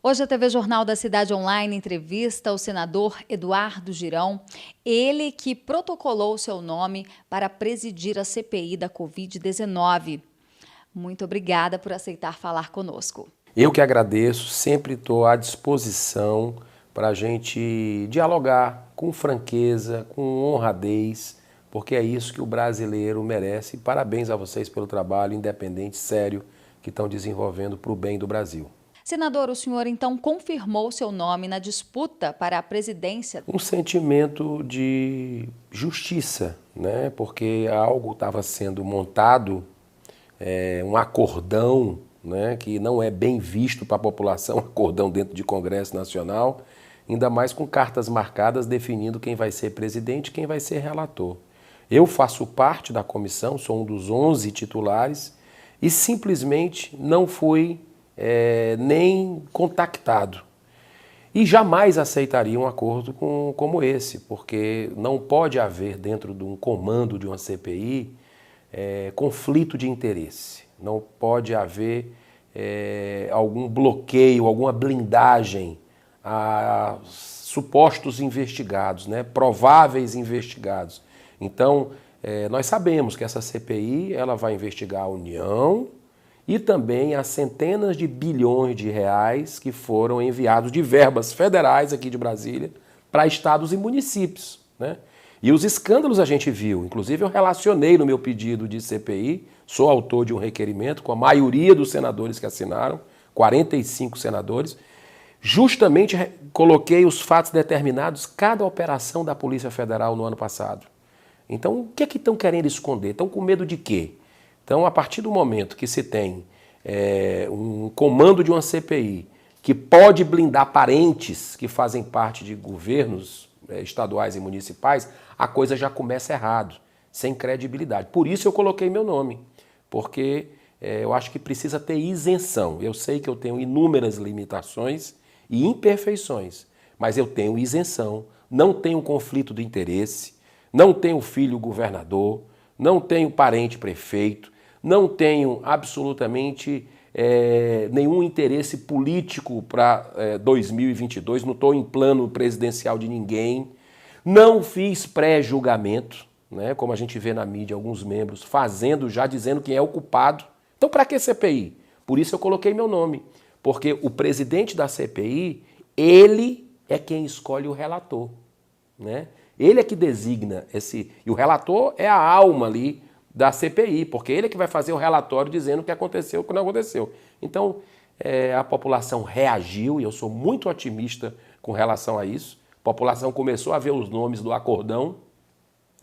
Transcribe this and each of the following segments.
Hoje a TV Jornal da Cidade Online entrevista o senador Eduardo Girão, ele que protocolou seu nome para presidir a CPI da Covid-19. Muito obrigada por aceitar falar conosco. Eu que agradeço, sempre estou à disposição para a gente dialogar com franqueza, com honradez, porque é isso que o brasileiro merece. Parabéns a vocês pelo trabalho independente, sério, que estão desenvolvendo para o bem do Brasil. Senador, o senhor então confirmou seu nome na disputa para a presidência? Um sentimento de justiça, né? Porque algo estava sendo montado, um acordão, né? Que não é bem visto para a população, acordão dentro de Congresso Nacional, ainda mais com cartas marcadas definindo quem vai ser presidente e quem vai ser relator. Eu faço parte da comissão, sou um dos 11 titulares e simplesmente não fui nem contactado. E jamais aceitaria um acordo como esse, porque não pode haver dentro de um comando de uma CPI conflito de interesse. Não pode haver algum bloqueio, alguma blindagem a supostos investigados, né? Prováveis investigados. Então, nós sabemos que essa CPI ela vai investigar a União, e também as centenas de bilhões de reais que foram enviados de verbas federais aqui de Brasília para estados e municípios, né? E os escândalos a gente viu, inclusive eu relacionei no meu pedido de CPI, sou autor de um requerimento com a maioria dos senadores que assinaram, 45 senadores, justamente coloquei os fatos determinados, cada operação da Polícia Federal no ano passado. Então, o que é que estão querendo esconder? Estão com medo de quê? Então, a partir do momento que se tem um comando de uma CPI que pode blindar parentes que fazem parte de governos estaduais e municipais, a coisa já começa errado, sem credibilidade. Por isso eu coloquei meu nome, porque eu acho que precisa ter isenção. Eu sei que eu tenho inúmeras limitações e imperfeições, mas eu tenho isenção, não tenho conflito de interesse, não tenho filho governador, não tenho parente prefeito, não tenho absolutamente nenhum interesse político para 2022, não estou em plano presidencial de ninguém, não fiz pré-julgamento, né, como a gente vê na mídia alguns membros fazendo, já dizendo quem é o culpado. Então, para que CPI? Por isso eu coloquei meu nome, porque o presidente da CPI, ele é quem escolhe o relator, né? Ele é que designa esse... E o relator é a alma ali da CPI, porque ele é que vai fazer o relatório dizendo o que aconteceu e o que não aconteceu. Então, a população reagiu, e eu sou muito otimista com relação a isso. A população começou a ver os nomes do acordão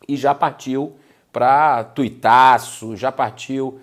e já partiu para tuitaço, já partiu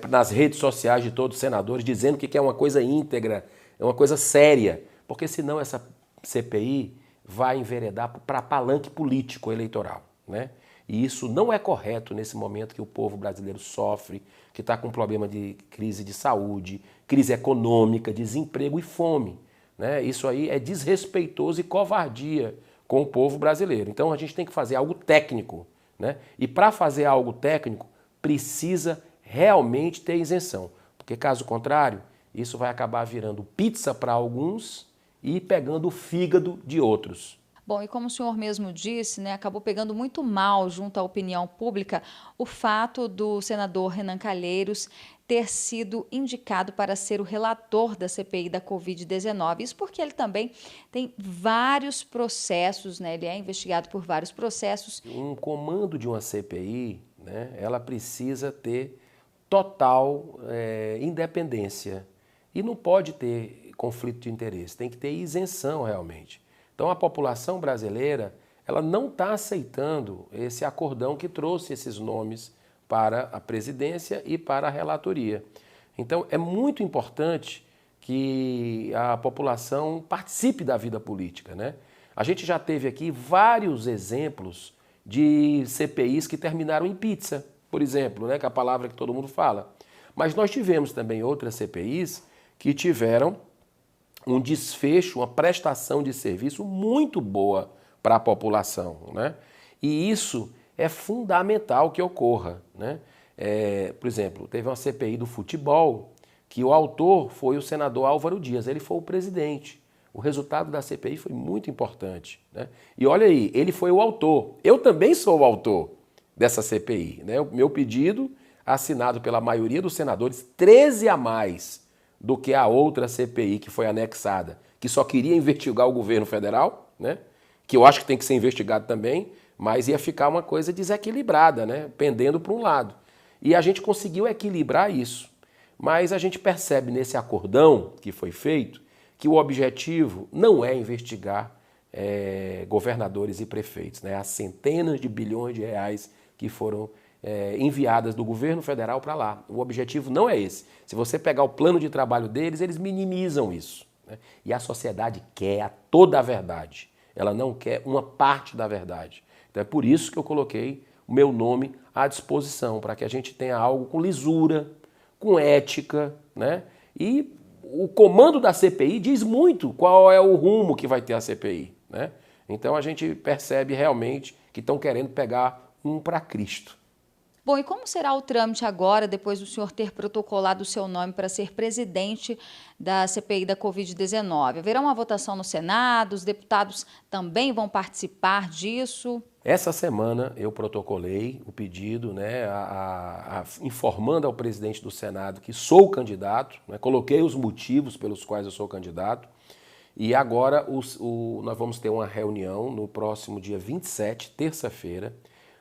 nas redes sociais de todos os senadores, dizendo que é uma coisa íntegra, é uma coisa séria, porque senão essa CPI vai enveredar para palanque político eleitoral, né? E isso não é correto nesse momento que o povo brasileiro sofre, que está com problema de crise de saúde, crise econômica, desemprego e fome, né? Isso aí é desrespeitoso e covardia com o povo brasileiro. Então a gente tem que fazer algo técnico, né? E para fazer algo técnico precisa realmente ter isenção, porque caso contrário, isso vai acabar virando pizza para alguns e pegando o fígado de outros. Bom, e como o senhor mesmo disse, né, acabou pegando muito mal junto à opinião pública o fato do senador Renan Calheiros ter sido indicado para ser o relator da CPI da Covid-19. Isso porque ele também tem vários processos, né, ele é investigado por vários processos. Um comando de uma CPI, né, ela precisa ter total independência e não pode ter conflito de interesse, tem que ter isenção realmente. Então a população brasileira ela não está aceitando esse acordão que trouxe esses nomes para a presidência e para a relatoria. Então é muito importante que a população participe da vida política, né? A gente já teve aqui vários exemplos de CPIs que terminaram em pizza, por exemplo, né? Que é a palavra que todo mundo fala. Mas nós tivemos também outras CPIs que tiveram um desfecho, uma prestação de serviço muito boa para a população, né? E isso é fundamental que ocorra, né? Por exemplo, teve uma CPI do futebol que o autor foi o senador Álvaro Dias, ele foi o presidente. O resultado da CPI foi muito importante, né? E olha aí, ele foi o autor. Eu também sou o autor dessa CPI, né? O meu pedido, assinado pela maioria dos senadores, 13 a mais do que a outra CPI que foi anexada, que só queria investigar o governo federal, né? Que eu acho que tem que ser investigado também, mas ia ficar uma coisa desequilibrada, né? Pendendo para um lado. E a gente conseguiu equilibrar isso. Mas a gente percebe nesse acordão que foi feito que o objetivo não é investigar governadores e prefeitos, né? As centenas de bilhões de reais que foram enviadas do governo federal para lá. O objetivo não é esse. Se você pegar o plano de trabalho deles, eles minimizam isso, né? E a sociedade quer toda a verdade. Ela não quer uma parte da verdade. Então é por isso que eu coloquei o meu nome à disposição, para que a gente tenha algo com lisura, com ética, né? E o comando da CPI diz muito qual é o rumo que vai ter a CPI, né? Então a gente percebe realmente que estão querendo pegar um para Cristo. Bom, e como será o trâmite agora, depois do senhor ter protocolado o seu nome para ser presidente da CPI da Covid-19? Haverá uma votação no Senado? Os deputados também vão participar disso? Essa semana eu protocolei o pedido, né, informando ao presidente do Senado que sou candidato, né, coloquei os motivos pelos quais eu sou candidato, e agora nós vamos ter uma reunião no próximo dia 27, terça-feira,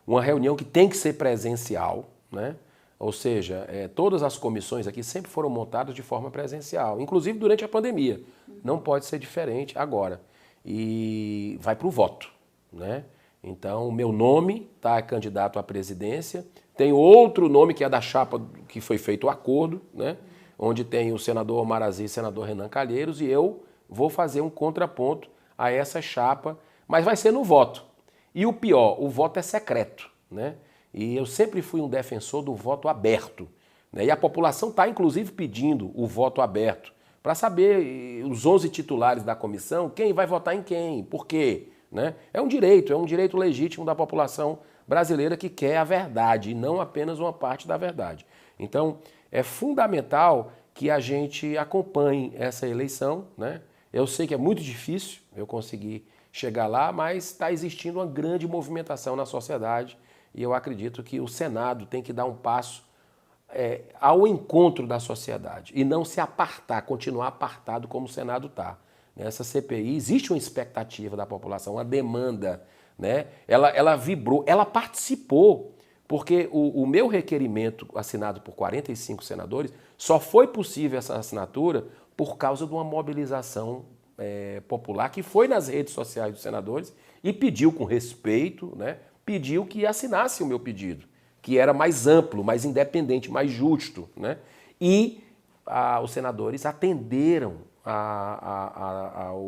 uma reunião que tem que ser presencial, né? Ou seja, todas as comissões aqui sempre foram montadas de forma presencial, inclusive durante a pandemia. Não pode ser diferente agora. E vai para o voto, né? Então, o meu nome está candidato à presidência. Tem outro nome que é da chapa que foi feito o acordo, né? Onde tem o senador Omar Aziz e o senador Renan Calheiros, e eu vou fazer um contraponto a essa chapa, mas vai ser no voto. E o pior, o voto é secreto, né? E eu sempre fui um defensor do voto aberto, né? E a população está, inclusive, pedindo o voto aberto para saber, os 11 titulares da comissão, quem vai votar em quem, por quê, né? É um direito legítimo da população brasileira que quer a verdade e não apenas uma parte da verdade. Então, é fundamental que a gente acompanhe essa eleição, né? Eu sei que é muito difícil eu conseguir chegar lá, mas está existindo uma grande movimentação na sociedade e eu acredito que o Senado tem que dar um passo ao encontro da sociedade e não se apartar, continuar apartado como o Senado está. Nessa CPI existe uma expectativa da população, uma demanda, né? Ela vibrou, ela participou, porque o meu requerimento assinado por 45 senadores só foi possível essa assinatura por causa de uma mobilização popular que foi nas redes sociais dos senadores e pediu com respeito, né? Pediu que assinasse o meu pedido, que era mais amplo, mais independente, mais justo, né? E os senadores atenderam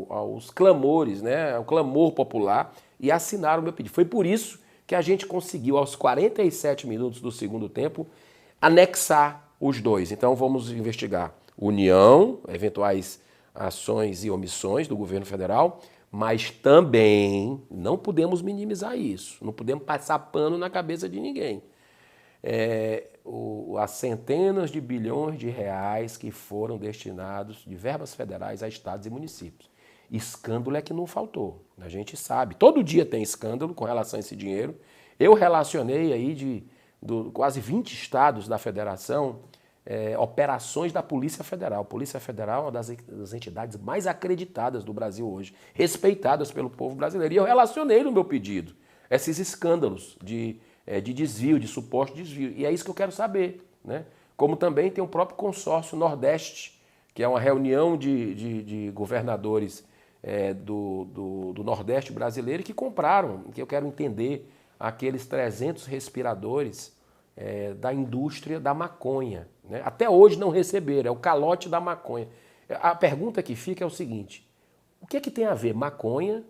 aos clamores, né? O clamor popular e assinaram o meu pedido. Foi por isso que a gente conseguiu, aos 47 minutos do segundo tempo, anexar os dois. Então vamos investigar União, eventuais ações e omissões do governo federal, mas também não podemos minimizar isso, não podemos passar pano na cabeça de ninguém. As centenas de bilhões de reais que foram destinados de verbas federais a estados e municípios. Escândalo é que não faltou, a gente sabe. Todo dia tem escândalo com relação a esse dinheiro. Eu relacionei aí de quase 20 estados da federação operações da Polícia Federal. A Polícia Federal é uma das entidades mais acreditadas do Brasil hoje, respeitadas pelo povo brasileiro. E eu relacionei no meu pedido esses escândalos de desvio, de suposto desvio. E é isso que eu quero saber, né? Como também tem o próprio consórcio Nordeste, que é uma reunião de governadores do Nordeste brasileiro que compraram, que eu quero entender, aqueles 300 respiradores da indústria da maconha, né? Até hoje não receberam, é o calote da maconha. A pergunta que fica é o seguinte: o que é que tem a ver maconha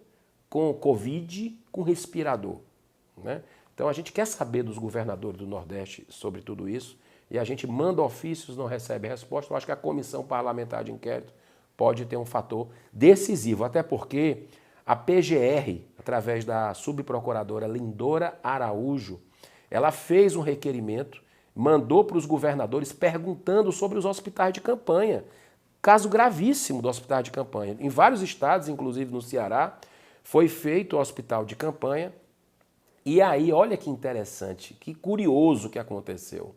com Covid, com respirador, né? Então a gente quer saber dos governadores do Nordeste sobre tudo isso e a gente manda ofícios, não recebe resposta. Eu acho que a comissão parlamentar de inquérito pode ter um fator decisivo, até porque a PGR, através da subprocuradora Lindora Araújo, ela fez um requerimento mandou para os governadores perguntando sobre os hospitais de campanha. Caso gravíssimo do hospital de campanha. Em vários estados, inclusive no Ceará, foi feito o hospital de campanha. E aí, olha que interessante, que curioso que aconteceu.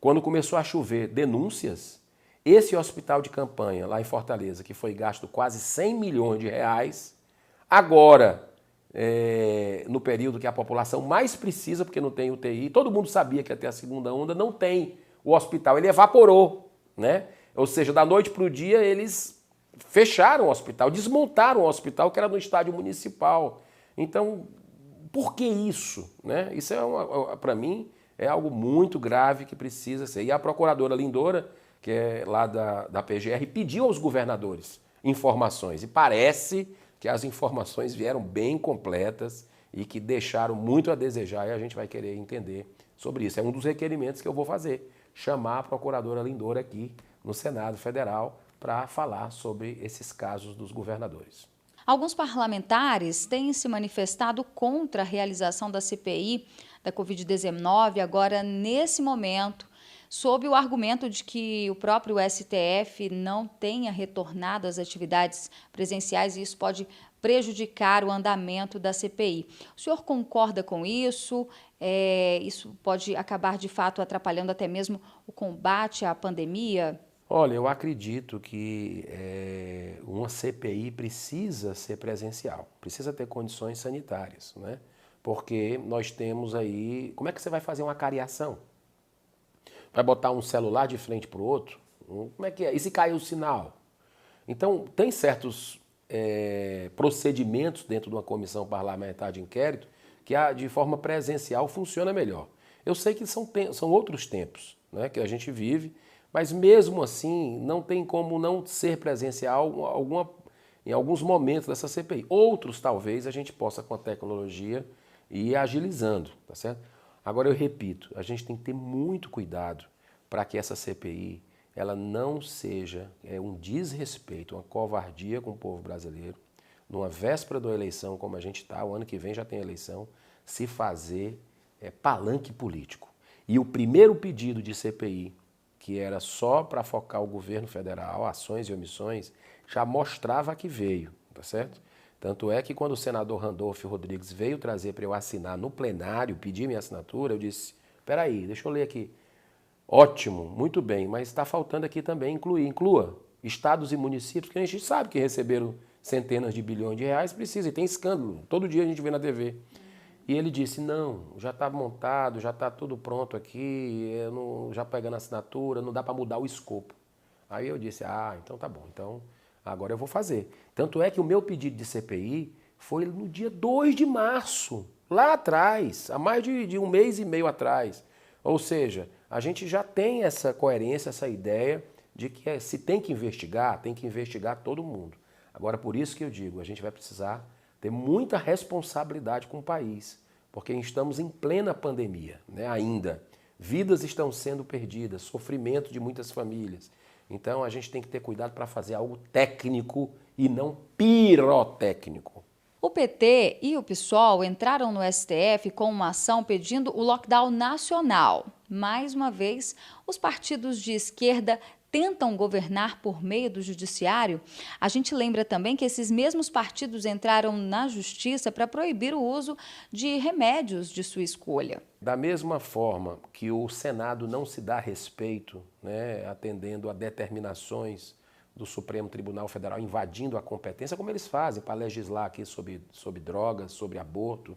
Quando começou a chover denúncias, esse hospital de campanha lá em Fortaleza, que foi gasto quase 100 milhões de reais, agora, no período que a população mais precisa, porque não tem UTI, todo mundo sabia que ia ter a segunda onda, não tem o hospital, ele evaporou, né? Ou seja, da noite para o dia eles fecharam o hospital, desmontaram o hospital que era no estádio municipal. Então, por que isso? Né? Isso para mim, é algo muito grave que precisa ser. E a procuradora Lindora, que é lá da PGR, pediu aos governadores informações. E parece que as informações vieram bem completas e que deixaram muito a desejar, e a gente vai querer entender sobre isso. É um dos requerimentos que eu vou fazer, chamar a procuradora Lindora aqui no Senado Federal para falar sobre esses casos dos governadores. Alguns parlamentares têm se manifestado contra a realização da CPI da Covid-19 agora, nesse momento, sob o argumento de que o próprio STF não tenha retornado às atividades presenciais e isso pode prejudicar o andamento da CPI. O senhor concorda com isso? Isso pode acabar, de fato, atrapalhando até mesmo o combate à pandemia? Olha, eu acredito que uma CPI precisa ser presencial, precisa ter condições sanitárias, né? Porque nós temos aí... Como é que você vai fazer uma cariação? Vai botar um celular de frente para o outro? Como é que é? E se cair o sinal? Então, tem certos procedimentos dentro de uma comissão parlamentar de inquérito que de forma presencial funciona melhor. Eu sei que são outros tempos, né, que a gente vive, mas mesmo assim não tem como não ser presencial em alguns momentos dessa CPI. Outros talvez a gente possa com a tecnologia ir agilizando, tá certo? Agora eu repito, a gente tem que ter muito cuidado para que essa CPI ela não seja um desrespeito, uma covardia com o povo brasileiro, numa véspera da eleição como a gente está, o ano que vem já tem eleição, se fazer palanque político. E o primeiro pedido de CPI, que era só para focar o governo federal, ações e omissões, já mostrava que veio, tá certo? Tanto é que quando o senador Randolfo Rodrigues veio trazer para eu assinar no plenário, pedir minha assinatura, eu disse, peraí, deixa eu ler aqui. Ótimo, muito bem, mas está faltando aqui também inclua estados e municípios, que a gente sabe que receberam centenas de bilhões de reais, precisa, e tem escândalo, todo dia a gente vê na TV. E ele disse, não, já está montado, já está tudo pronto aqui, já pegando a assinatura, não dá para mudar o escopo. Aí eu disse, então tá bom, então agora eu vou fazer. Tanto é que o meu pedido de CPI foi no dia 2 de março, lá atrás, há mais de um mês e meio atrás. Ou seja, a gente já tem essa coerência, essa ideia de que se tem que investigar todo mundo. Agora, por isso que eu digo, a gente vai precisar ter muita responsabilidade com o país, porque estamos em plena pandemia, né, ainda. Vidas estão sendo perdidas, sofrimento de muitas famílias. Então, a gente tem que ter cuidado para fazer algo técnico e não pirotécnico. O PT e o PSOL entraram no STF com uma ação pedindo o lockdown nacional. Mais uma vez, os partidos de esquerda tentam governar por meio do judiciário. A gente lembra também que esses mesmos partidos entraram na justiça para proibir o uso de remédios de sua escolha. Da mesma forma que o Senado não se dá respeito, né, atendendo a determinações do Supremo Tribunal Federal, invadindo a competência, como eles fazem para legislar aqui sobre drogas, sobre aborto.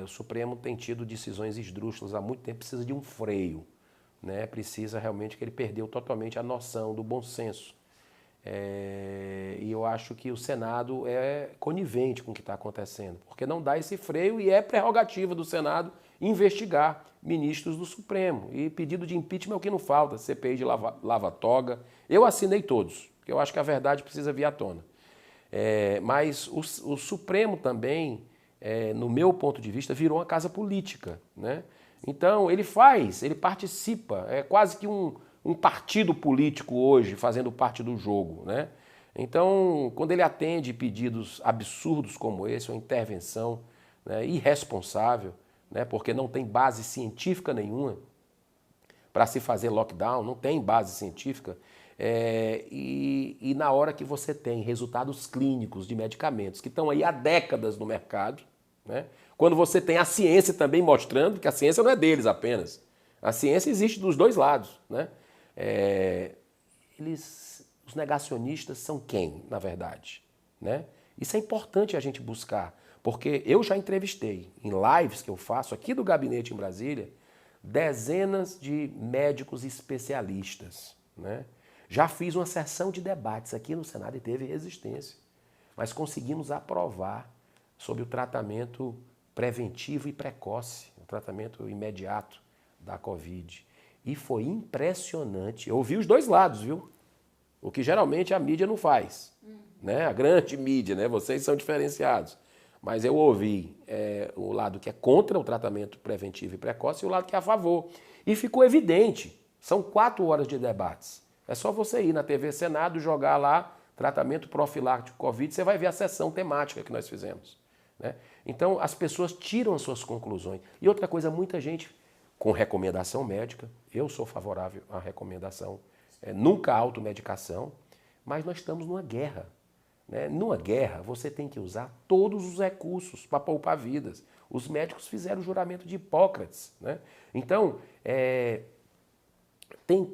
O Supremo tem tido decisões esdrúxulas há muito tempo, precisa de um freio, né? Precisa realmente que ele perdeu totalmente a noção do bom senso. E eu acho que o Senado é conivente com o que está acontecendo, porque não dá esse freio e é prerrogativa do Senado investigar ministros do Supremo. E pedido de impeachment é o que não falta, CPI de lava-toga. Eu assinei todos, porque eu acho que a verdade precisa vir à tona. Mas o Supremo também, no meu ponto de vista, virou uma casa política, né? Então ele participa, é quase que um partido político hoje fazendo parte do jogo, né? Então, quando ele atende pedidos absurdos como esse, uma intervenção, né, irresponsável, né, porque não tem base científica nenhuma, para se fazer lockdown, não tem base científica. E na hora que você tem resultados clínicos de medicamentos que estão aí há décadas no mercado, né? Quando você tem a ciência também mostrando que a ciência não é deles apenas, a ciência existe dos dois lados, né? Os negacionistas são quem, na verdade, né? Isso é importante a gente buscar, porque eu já entrevistei em lives que eu faço aqui do gabinete em Brasília dezenas de médicos especialistas, né? Já fiz uma sessão de debates aqui no Senado e teve resistência, mas conseguimos aprovar sobre o tratamento preventivo e precoce, o tratamento imediato da Covid. E foi impressionante. Eu ouvi os dois lados, viu? O que geralmente a mídia não faz, né? A grande mídia, né? Vocês são diferenciados. Mas eu ouvi o lado que é contra o tratamento preventivo e precoce e o lado que é a favor. E ficou evidente. São 4 horas de debates. É só você ir na TV Senado, jogar lá tratamento profilático Covid, você vai ver a sessão temática que nós fizemos, né? Então, as pessoas tiram as suas conclusões. E outra coisa, muita gente com recomendação médica, eu sou favorável à recomendação, nunca automedicação, mas nós estamos numa guerra, né? Numa guerra, você tem que usar todos os recursos para poupar vidas. Os médicos fizeram o juramento de Hipócrates, né? Então,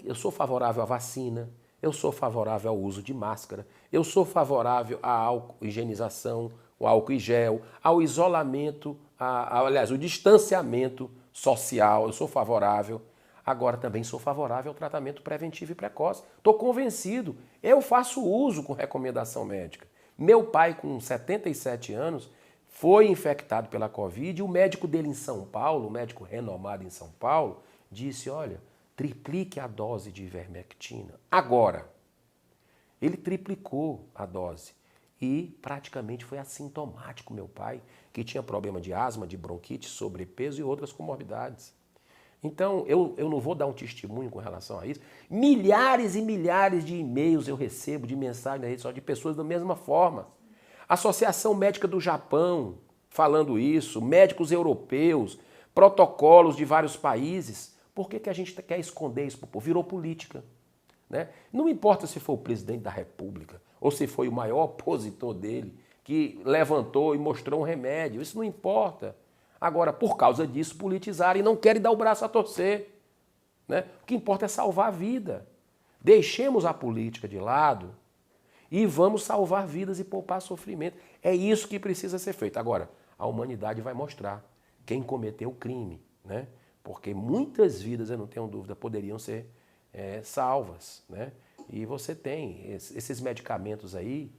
eu sou favorável à vacina, eu sou favorável ao uso de máscara, eu sou favorável à higienização, ao álcool em gel, ao isolamento, aliás, o distanciamento social, eu sou favorável. Agora também sou favorável ao tratamento preventivo e precoce. Estou convencido, eu faço uso com recomendação médica. Meu pai, com 77 anos, foi infectado pela Covid e o médico dele em São Paulo, um médico renomado em São Paulo, disse, olha, triplique a dose de ivermectina. Agora, ele triplicou a dose e praticamente foi assintomático, meu pai, que tinha problema de asma, de bronquite, sobrepeso e outras comorbidades. Então, eu não vou dar um testemunho com relação a isso. Milhares e milhares de e-mails eu recebo, de mensagens na rede social, de pessoas da mesma forma. Associação Médica do Japão falando isso, médicos europeus, protocolos de vários países. Por que a gente quer esconder isso? Virou política, né? Não importa se foi o presidente da República ou se foi o maior opositor dele que levantou e mostrou um remédio. Isso não importa. Agora, por causa disso, politizaram e não querem dar o braço a torcer, né? O que importa é salvar a vida. Deixemos a política de lado e vamos salvar vidas e poupar sofrimento. É isso que precisa ser feito. Agora, a humanidade vai mostrar quem cometeu o crime, né? Porque muitas vidas, eu não tenho dúvida, poderiam ser salvas, né? E você tem esses medicamentos aí,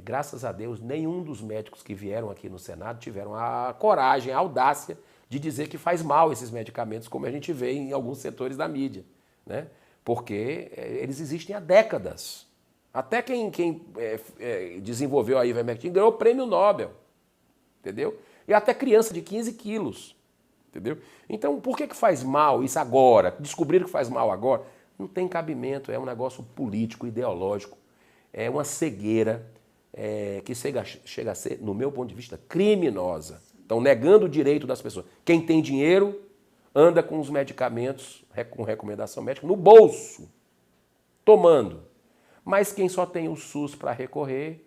graças a Deus, nenhum dos médicos que vieram aqui no Senado tiveram a coragem, a audácia de dizer que faz mal esses medicamentos, como a gente vê em alguns setores da mídia, né? Porque eles existem há décadas. Até quem desenvolveu a ivermectina ganhou o prêmio Nobel, entendeu? E até criança de 15 quilos. Entendeu? Então, por que faz mal isso agora? Descobriram que faz mal agora? Não tem cabimento, é um negócio político, ideológico, é uma cegueira que chega a ser, no meu ponto de vista, criminosa. Estão negando o direito das pessoas. Quem tem dinheiro anda com os medicamentos, com recomendação médica, no bolso, tomando. Mas quem só tem o SUS para recorrer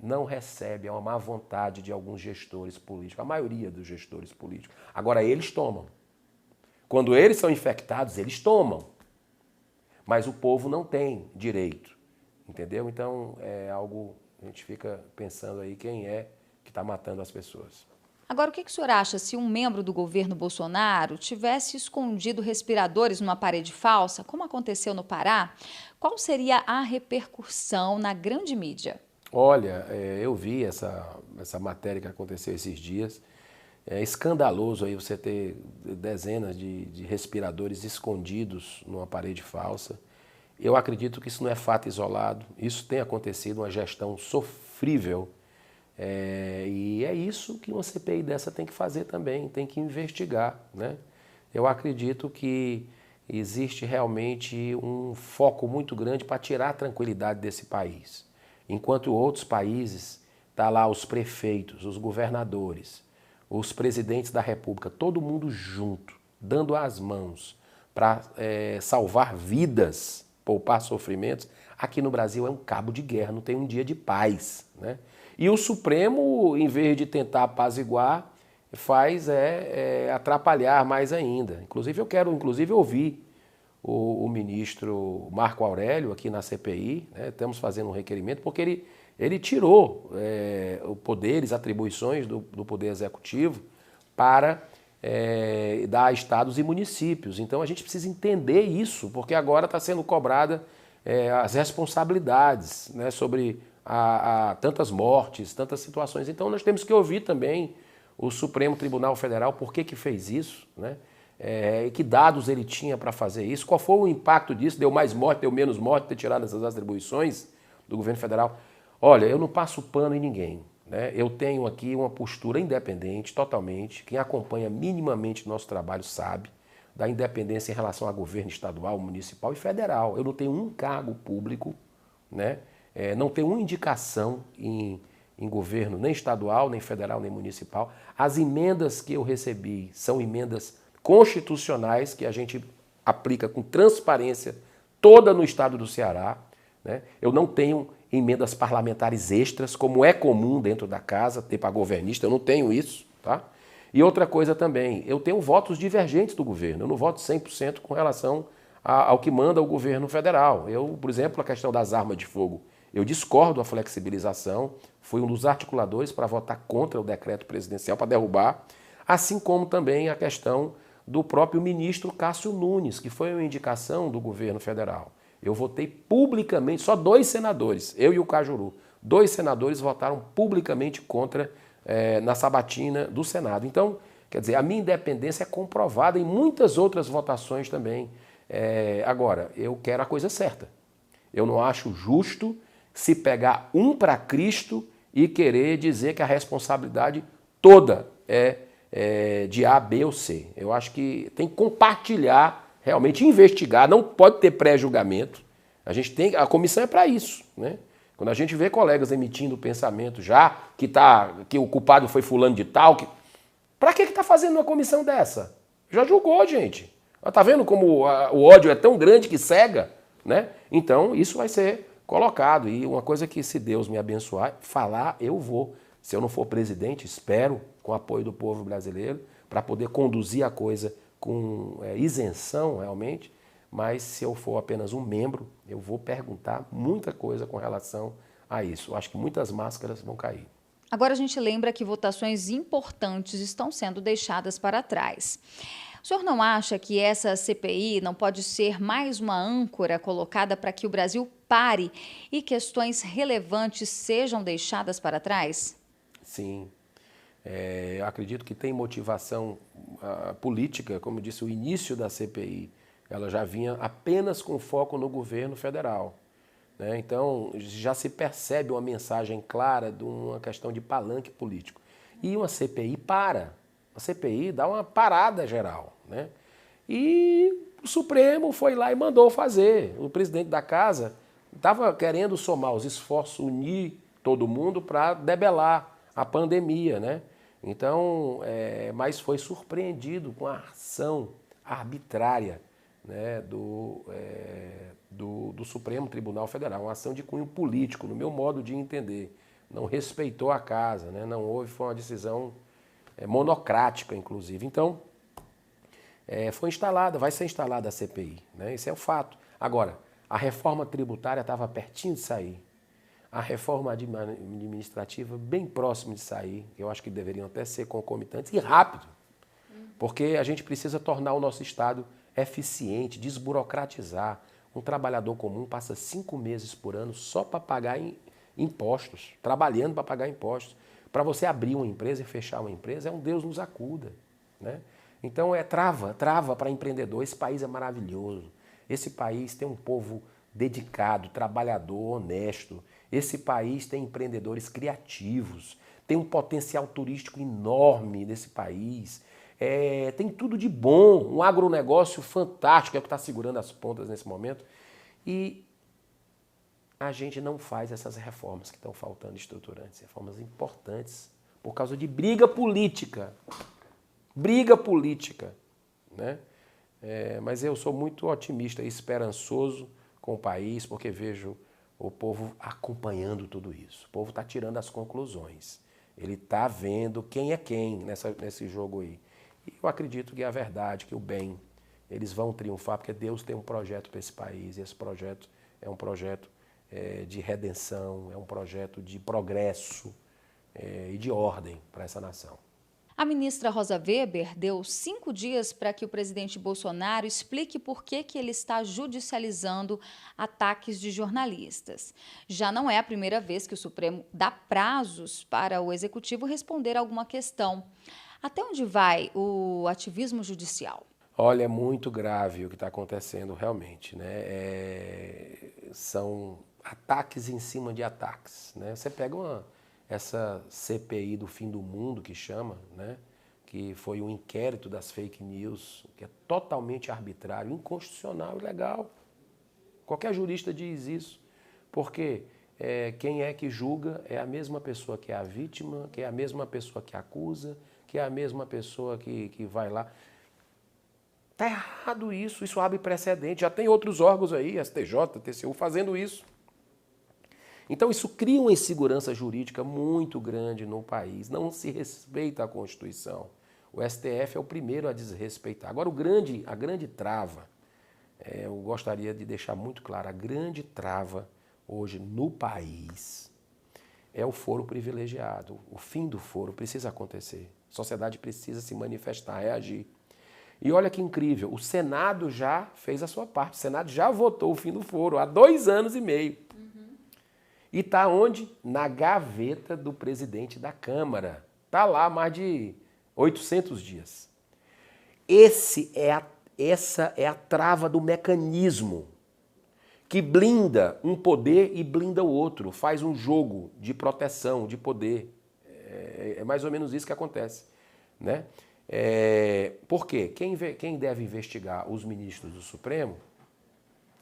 não recebe, é uma má vontade de alguns gestores políticos, a maioria dos gestores políticos. Agora, eles tomam. Quando eles são infectados, eles tomam. Mas o povo não tem direito, entendeu? Então, é algo, a gente fica pensando aí quem é que está matando as pessoas. Agora, o que o senhor acha se um membro do governo Bolsonaro tivesse escondido respiradores numa parede falsa, como aconteceu no Pará? Qual seria a repercussão na grande mídia? Olha, eu vi essa matéria que aconteceu esses dias. É escandaloso aí você ter dezenas de respiradores escondidos numa parede falsa. Eu acredito que isso não é fato isolado. Isso tem acontecido, uma gestão sofrível. E é isso que uma CPI dessa tem que fazer também, tem que investigar, né? Eu acredito que existe realmente um foco muito grande para tirar a tranquilidade desse país. Enquanto outros países, tá lá os prefeitos, os governadores, os presidentes da República, todo mundo junto, dando as mãos para salvar vidas, poupar sofrimentos, aqui no Brasil é um cabo de guerra, não tem um dia de paz, né? E o Supremo, em vez de tentar apaziguar, faz atrapalhar mais ainda. Inclusive, eu quero ouvir o ministro Marco Aurélio aqui na CPI, né? Estamos fazendo um requerimento, porque ele tirou poderes, atribuições do Poder Executivo para dar a estados e municípios. Então a gente precisa entender isso, porque agora está sendo cobrada as responsabilidades, né, sobre tantas mortes, tantas situações. Então nós temos que ouvir também o Supremo Tribunal Federal por que fez isso, né? E que dados ele tinha para fazer isso, qual foi o impacto disso, deu mais morte, deu menos morte, ter tirado essas atribuições do governo federal. Olha, eu não passo pano em ninguém, né? Eu tenho aqui uma postura independente, totalmente. Quem acompanha minimamente nosso trabalho sabe da independência em relação a governo estadual, municipal e federal. Eu não tenho um cargo público, né? Não tenho uma indicação em governo nem estadual, nem federal, nem municipal. As emendas que eu recebi são emendas constitucionais que a gente aplica com transparência toda no estado do Ceará, né? Eu não tenho emendas parlamentares extras, como é comum dentro da casa, ter para governista, eu não tenho isso, tá? E outra coisa também, eu tenho votos divergentes do governo, eu não voto 100% com relação ao que manda o governo federal. Eu, por exemplo, a questão das armas de fogo, eu discordo da flexibilização, fui um dos articuladores para votar contra o decreto presidencial, para derrubar, assim como também a questão do próprio ministro Cássio Nunes, que foi uma indicação do governo federal. Eu votei publicamente, só 2 senadores, eu e o Cajuru, 2 senadores votaram publicamente contra na sabatina do Senado. Então, quer dizer, a minha independência é comprovada em muitas outras votações também. Agora, eu quero a coisa certa. Eu não acho justo se pegar um para Cristo e querer dizer que a responsabilidade toda é de A, B ou C. Eu acho que tem que compartilhar, realmente investigar, não pode ter pré-julgamento. A comissão é para isso, né? Quando a gente vê colegas emitindo pensamento já que o culpado foi fulano de tal, para que está fazendo uma comissão dessa? Já julgou, gente. Está vendo como o ódio é tão grande que cega, né? Então isso vai ser colocado. E uma coisa que, se Deus me abençoar, falar eu vou. Se eu não for presidente, espero, com o apoio do povo brasileiro, para poder conduzir a coisa com isenção realmente, mas se eu for apenas um membro, eu vou perguntar muita coisa com relação a isso. Eu acho que muitas máscaras vão cair. Agora a gente lembra que votações importantes estão sendo deixadas para trás. O senhor não acha que essa CPI não pode ser mais uma âncora colocada para que o Brasil pare e questões relevantes sejam deixadas para trás? Sim. Eu acredito que tem motivação política, como eu disse, o início da CPI, ela já vinha apenas com foco no governo federal, né? Então já se percebe uma mensagem clara de uma questão de palanque político. E uma CPI a CPI dá uma parada geral, né? E o Supremo foi lá e mandou fazer. O presidente da casa estava querendo somar os esforços, unir todo mundo para debelar a pandemia, né? Então, mas foi surpreendido com a ação arbitrária, né, do Supremo Tribunal Federal, uma ação de cunho político, no meu modo de entender. Não respeitou a casa, né? Não houve, foi uma decisão monocrática, inclusive. Então, vai ser instalada a CPI, né? Esse é o fato. Agora, a reforma tributária estava pertinho de sair. A reforma administrativa bem próximo de sair. Eu acho que deveriam até ser concomitantes e rápido. Porque a gente precisa tornar o nosso Estado eficiente, desburocratizar. Um trabalhador comum passa 5 meses por ano só para pagar impostos, trabalhando para pagar impostos. Para você abrir uma empresa e fechar uma empresa, um Deus nos acuda, né? Então trava para empreendedor. Esse país é maravilhoso. Esse país tem um povo dedicado, trabalhador, honesto. Esse país tem empreendedores criativos, tem um potencial turístico enorme nesse país. Tem tudo de bom, um agronegócio fantástico, é o que está segurando as pontas nesse momento. E a gente não faz essas reformas que estão faltando estruturantes, reformas importantes, por causa de briga política. Briga política, né? Mas eu sou muito otimista e esperançoso com o país, porque vejo o povo acompanhando tudo isso. O povo está tirando as conclusões. Ele está vendo quem é quem nesse jogo aí. E eu acredito que é a verdade, que o bem, eles vão triunfar, porque Deus tem um projeto para esse país, e esse projeto é um projeto de redenção, é um projeto de progresso e de ordem para essa nação. A ministra Rosa Weber deu 5 dias para que o presidente Bolsonaro explique por que ele está judicializando ataques de jornalistas. Já não é a primeira vez que o Supremo dá prazos para o Executivo responder a alguma questão. Até onde vai o ativismo judicial? Olha, é muito grave o que está acontecendo realmente, né? São ataques em cima de ataques, né? Você pega essa CPI do fim do mundo que chama, né? Que foi um inquérito das fake news, que é totalmente arbitrário, inconstitucional e ilegal. Qualquer jurista diz isso, porque quem é que julga é a mesma pessoa que é a vítima, que é a mesma pessoa que acusa, que é a mesma pessoa que vai lá. Está errado isso abre precedente. Já tem outros órgãos aí, STJ, TCU, fazendo isso. Então isso cria uma insegurança jurídica muito grande no país. Não se respeita a Constituição. O STF é o primeiro a desrespeitar. Agora, a grande trava, eu gostaria de deixar muito claro, a grande trava hoje no país é o foro privilegiado. O fim do foro precisa acontecer. A sociedade precisa se manifestar, reagir. E olha que incrível, o Senado já fez a sua parte, o Senado já votou o fim do foro há 2 anos e meio. E está onde? Na gaveta do presidente da Câmara. Está lá há mais de 800 dias. Essa é a trava do mecanismo que blinda um poder e blinda o outro, faz um jogo de proteção, de poder. É mais ou menos isso que acontece, né? Por quê? Quem deve investigar os ministros do Supremo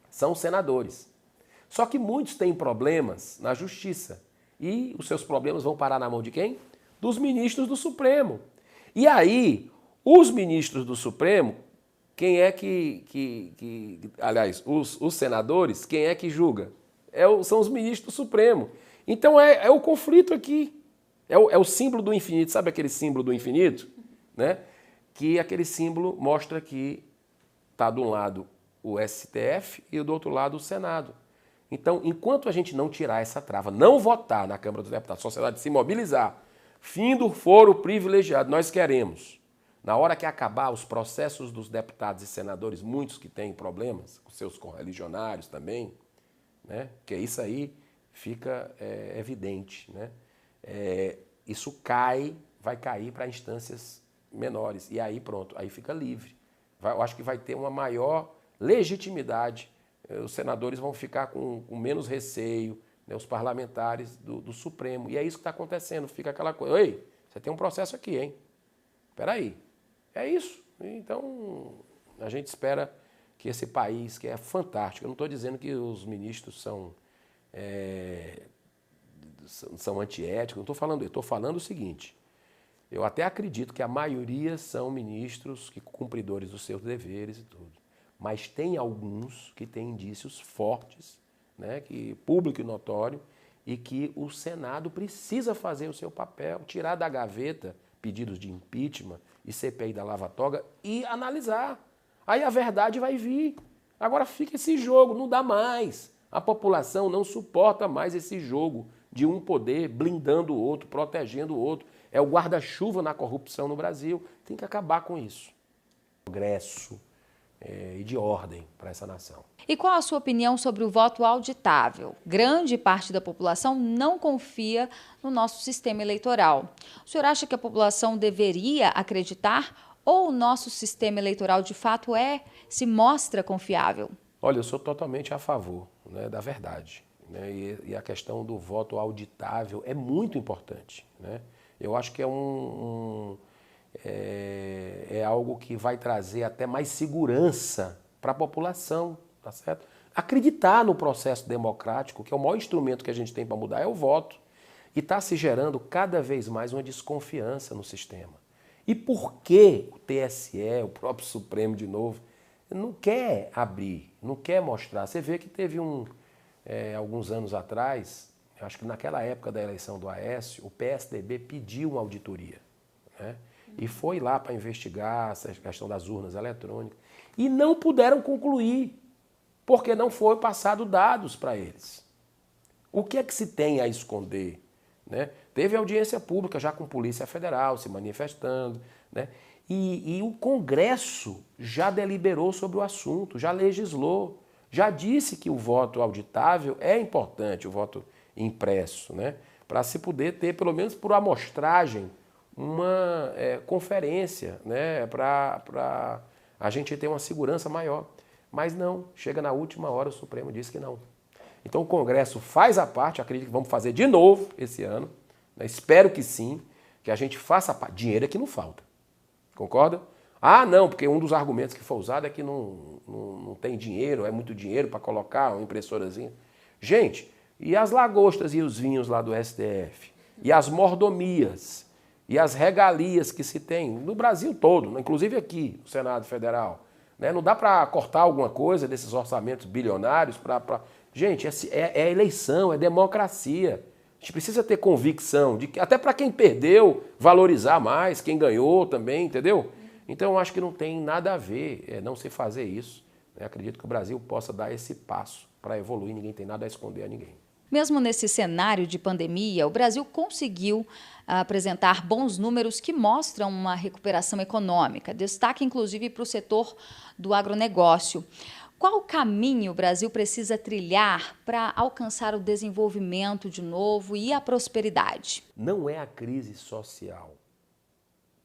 são os senadores. Só que muitos têm problemas na justiça. E os seus problemas vão parar na mão de quem? Dos ministros do Supremo. E aí, os ministros do Supremo, quem é aliás, os senadores, quem é que julga? São os ministros do Supremo. Então é o conflito aqui. É o símbolo do infinito. Sabe aquele símbolo do infinito? Né? Que aquele símbolo mostra que está de um lado o STF e do outro lado o Senado. Então, enquanto a gente não tirar essa trava, não votar na Câmara dos Deputados, a sociedade se mobilizar, fim do foro privilegiado, nós queremos. Na hora que acabar os processos dos deputados e senadores, muitos que têm problemas, com seus correligionários também, né? Porque isso aí fica evidente, né? Isso vai cair para instâncias menores. E aí pronto, aí fica livre. Eu acho que vai ter uma maior legitimidade. Os senadores vão ficar com menos receio, né, os parlamentares do Supremo. E é isso que está acontecendo. Fica aquela coisa, oi, você tem um processo aqui, hein? Espera aí. É isso. Então, a gente espera que esse país, que é fantástico, eu não estou dizendo que os ministros são antiéticos, não estou falando, eu estou falando o seguinte, eu até acredito que a maioria são ministros cumpridores dos seus deveres e tudo. Mas tem alguns que têm indícios fortes, né, público e notório, e que o Senado precisa fazer o seu papel, tirar da gaveta pedidos de impeachment e CPI da Lava Toga e analisar. Aí a verdade vai vir. Agora fica esse jogo, não dá mais. A população não suporta mais esse jogo de um poder blindando o outro, protegendo o outro. É o guarda-chuva na corrupção no Brasil. Tem que acabar com isso. Progresso e de ordem para essa nação. E qual a sua opinião sobre o voto auditável? Grande parte da população não confia no nosso sistema eleitoral. O senhor acha que a população deveria acreditar ou o nosso sistema eleitoral de fato se mostra confiável? Olha, eu sou totalmente a favor, né, da verdade, né, e a questão do voto auditável é muito importante, né? Eu acho que é algo que vai trazer até mais segurança para a população, tá certo? Acreditar no processo democrático, que é o maior instrumento que a gente tem para mudar, é o voto. E está se gerando cada vez mais uma desconfiança no sistema. E por que o TSE, o próprio Supremo de novo, não quer abrir, não quer mostrar. Você vê que teve alguns anos atrás, acho que naquela época da eleição do Aécio, o PSDB pediu uma auditoria, né? E foi lá para investigar essa questão das urnas eletrônicas. E não puderam concluir, porque não foi passado dados para eles. O que é que se tem a esconder? Né? Teve audiência pública já com Polícia Federal se manifestando, né? E o Congresso já deliberou sobre o assunto, já legislou, já disse que o voto auditável é importante, o voto impresso, né? Para se poder ter, pelo menos por amostragem, uma conferência, né? Para a gente ter uma segurança maior. Mas não, chega na última hora o Supremo diz que não. Então o Congresso faz a parte, acredito que vamos fazer de novo esse ano, né? Espero que sim, que a gente faça a parte. Dinheiro é que não falta. Concorda? Ah, não, porque um dos argumentos que foi usado é que não tem dinheiro, é muito dinheiro para colocar uma impressorazinha. Gente, e as lagostas e os vinhos lá do STF? E as mordomias? E as regalias que se tem no Brasil todo, inclusive aqui no Senado Federal? Né? Não dá para cortar alguma coisa desses orçamentos bilionários para... Gente, é eleição, é democracia. A gente precisa ter convicção, de que até para quem perdeu, valorizar mais, quem ganhou também, entendeu? Então eu acho que não tem nada a ver não se fazer isso. Acredito que o Brasil possa dar esse passo para evoluir, ninguém tem nada a esconder a ninguém. Mesmo nesse cenário de pandemia, o Brasil conseguiu apresentar bons números que mostram uma recuperação econômica, destaque inclusive para o setor do agronegócio. Qual caminho o Brasil precisa trilhar para alcançar o desenvolvimento de novo e a prosperidade? Não é a crise social,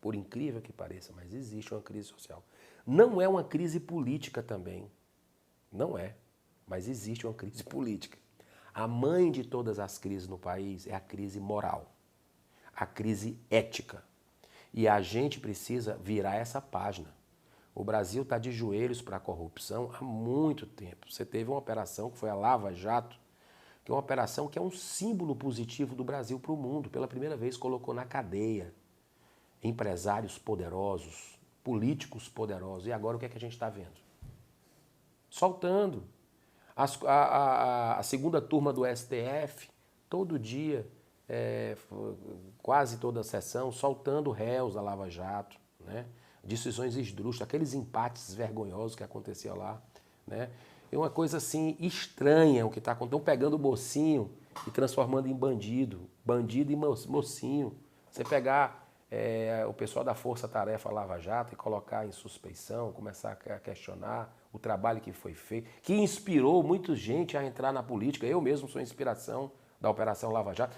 por incrível que pareça, mas existe uma crise social. Não é uma crise política também, não é, mas existe uma crise política. A mãe de todas as crises no país é a crise moral, a crise ética. E a gente precisa virar essa página. O Brasil está de joelhos para a corrupção há muito tempo. Você teve uma operação que foi a Lava Jato, que é uma operação que é um símbolo positivo do Brasil para o mundo. Pela primeira vez colocou na cadeia empresários poderosos, políticos poderosos. E agora o que é que a gente está vendo? Soltando. A segunda turma do STF, todo dia, quase toda a sessão, soltando réus da Lava Jato, né? Decisões esdrúxulas, aqueles empates vergonhosos que aconteciam lá, né? É uma coisa assim estranha o que está acontecendo. Estão pegando o mocinho e transformando em bandido, bandido e mocinho. Você pegar o pessoal da Força Tarefa Lava Jato e colocar em suspeição, começar a questionar o trabalho que foi feito, que inspirou muita gente a entrar na política. Eu mesmo sou inspiração da Operação Lava Jato.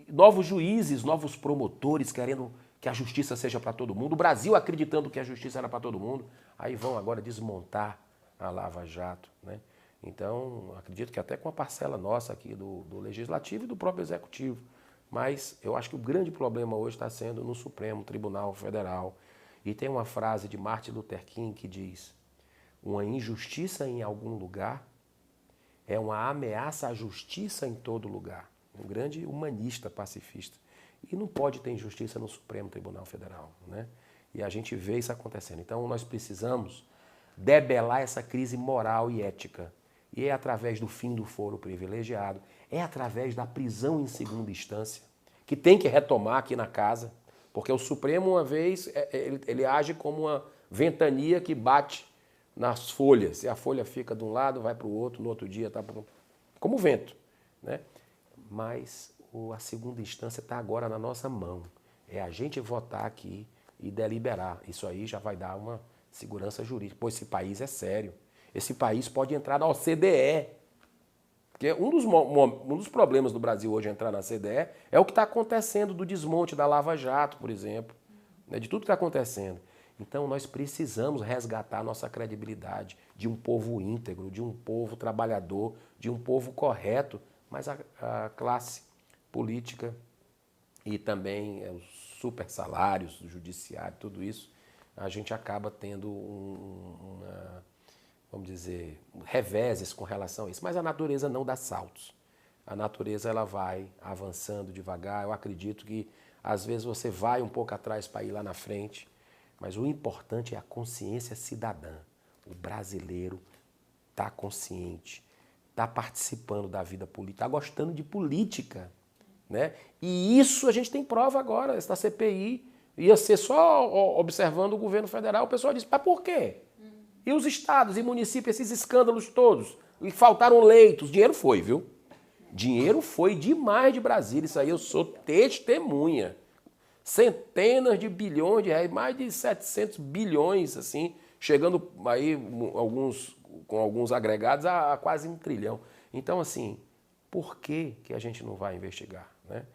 Novos juízes, novos promotores querendo que a justiça seja para todo mundo, o Brasil acreditando que a justiça era para todo mundo, aí vão agora desmontar a Lava Jato, né? Então, acredito que até com a parcela nossa aqui do Legislativo e do próprio Executivo, mas eu acho que o grande problema hoje está sendo no Supremo Tribunal Federal. E tem uma frase de Martin Luther King que diz: uma injustiça em algum lugar é uma ameaça à justiça em todo lugar. Um grande humanista pacifista. E não pode ter injustiça no Supremo Tribunal Federal, né? E a gente vê isso acontecendo. Então nós precisamos debelar essa crise moral e ética. E é através do fim do foro privilegiado, é através da prisão em segunda instância, que tem que retomar aqui na casa, porque o Supremo, uma vez, ele age como uma ventania que bate nas folhas. E a folha fica de um lado, vai para o outro, no outro dia está como vento, né? Mas a segunda instância está agora na nossa mão. É a gente votar aqui e deliberar. Isso aí já vai dar uma segurança jurídica. Pois esse país é sério. Esse país pode entrar na OCDE. Porque um dos problemas do Brasil hoje entrar na OCDE é o que está acontecendo do desmonte da Lava Jato, por exemplo. Né, de tudo que está acontecendo. Então nós precisamos resgatar a nossa credibilidade de um povo íntegro, de um povo trabalhador, de um povo correto, mas a classe política e também os super salários do judiciário, tudo isso, a gente acaba tendo vamos dizer, reveses com relação a isso. Mas a natureza não dá saltos. A natureza ela vai avançando devagar. Eu acredito que às vezes você vai um pouco atrás para ir lá na frente, mas o importante é a consciência cidadã. O brasileiro está consciente, está participando da vida política, está gostando de política, né? E isso a gente tem prova agora, essa CPI ia ser só observando o governo federal. O pessoal disse, mas por quê? E os estados e municípios, esses escândalos todos? E faltaram leitos, dinheiro foi, viu? Dinheiro foi demais de Brasília, isso aí eu sou testemunha. Centenas de bilhões de reais, mais de 700 bilhões, assim, chegando aí com alguns agregados a quase 1 trilhão. Então, assim, por que a gente não vai investigar, né?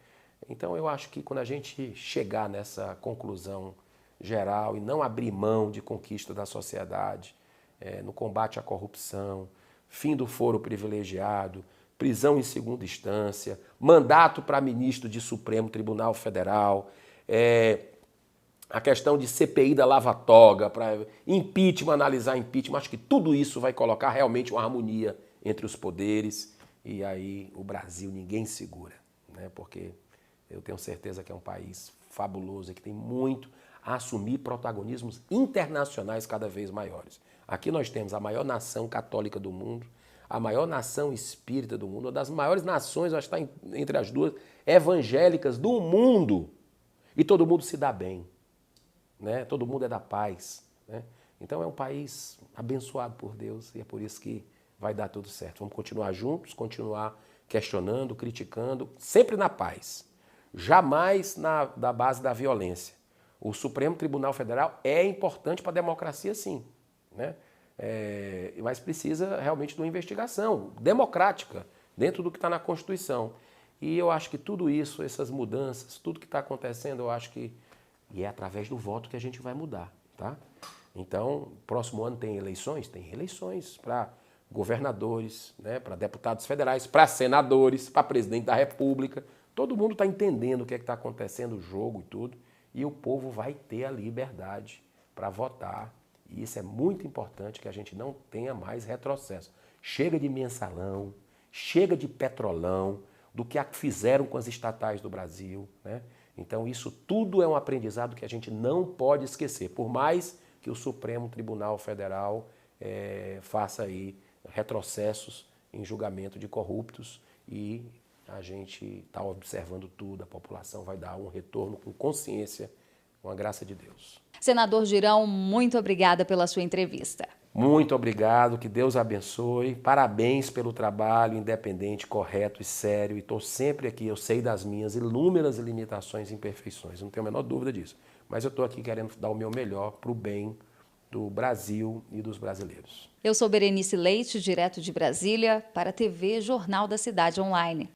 Então, eu acho que quando a gente chegar nessa conclusão geral e não abrir mão de conquista da sociedade, no combate à corrupção, fim do foro privilegiado, prisão em segunda instância, mandato para ministro de Supremo Tribunal Federal, a questão de CPI da Lava Toga, para impeachment, analisar impeachment, acho que tudo isso vai colocar realmente uma harmonia entre os poderes e aí o Brasil ninguém segura, né? Porque eu tenho certeza que é um país fabuloso e que tem muito a assumir protagonismos internacionais cada vez maiores. Aqui nós temos a maior nação católica do mundo, a maior nação espírita do mundo, uma das maiores nações, acho que está entre as duas, evangélicas do mundo. E todo mundo se dá bem, né? Todo mundo é da paz, né? Então é um país abençoado por Deus e é por isso que vai dar tudo certo. Vamos continuar juntos, continuar questionando, criticando, sempre na paz. Jamais da base da violência. O Supremo Tribunal Federal é importante para a democracia, sim, né? Mas precisa realmente de uma investigação democrática dentro do que está na Constituição. E eu acho que tudo isso, essas mudanças, tudo que está acontecendo, eu acho que é através do voto que a gente vai mudar, tá? Então, próximo ano tem eleições? Tem eleições para governadores, né, para deputados federais, para senadores, para presidente da República. Todo mundo está entendendo o que está acontecendo, o jogo e tudo, e o povo vai ter a liberdade para votar. E isso é muito importante, que a gente não tenha mais retrocesso. Chega de mensalão, chega de petrolão, do que fizeram com as estatais do Brasil, né? Então isso tudo é um aprendizado que a gente não pode esquecer, por mais que o Supremo Tribunal Federal faça aí retrocessos em julgamento de corruptos, e a gente está observando tudo, a população vai dar um retorno com consciência, com a graça de Deus. Senador Girão, muito obrigada pela sua entrevista. Muito obrigado, que Deus abençoe. Parabéns pelo trabalho independente, correto e sério. E estou sempre aqui, eu sei das minhas inúmeras limitações e imperfeições, não tenho a menor dúvida disso. Mas eu estou aqui querendo dar o meu melhor para o bem do Brasil e dos brasileiros. Eu sou Berenice Leite, direto de Brasília, para a TV Jornal da Cidade Online.